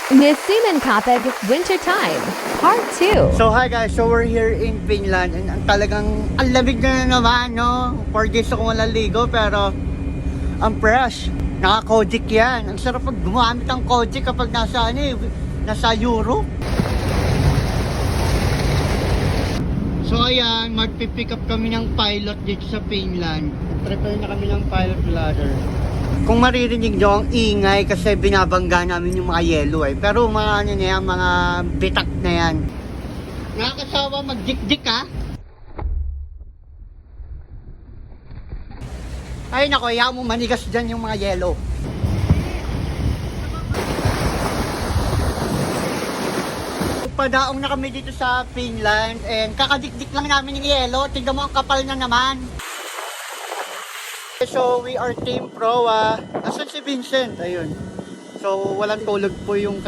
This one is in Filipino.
Nisimenkapeg Wintertime, Part 2. So hi guys, so we're here in Finland and ang talagang ang lamig na naman, no? 4 days ako walang ligo pero ang fresh. Naka-Kojic yan. Ang sarap pag gumamit ng Kojic kapag nasa nasa Europe. So ayan, magpipick up kami ng pilot dito sa Finland. Prepare na kami ng pilot ladder. Kung maririnig nyo ang ingay kasi binabangga namin yung mga yelo Pero mga ano na yan, mga bitak na yan. Nakakasawa mag-dik-dik ha. Ay nako, ayaw mo manigas dyan yung mga yelo. Padaong na kami dito sa Finland and kakadikdik lang namin yung yelo. Tignan mo ang kapal na naman. So we are Team Pro. Asan si Vincent? Ayun. So walang tulog po yung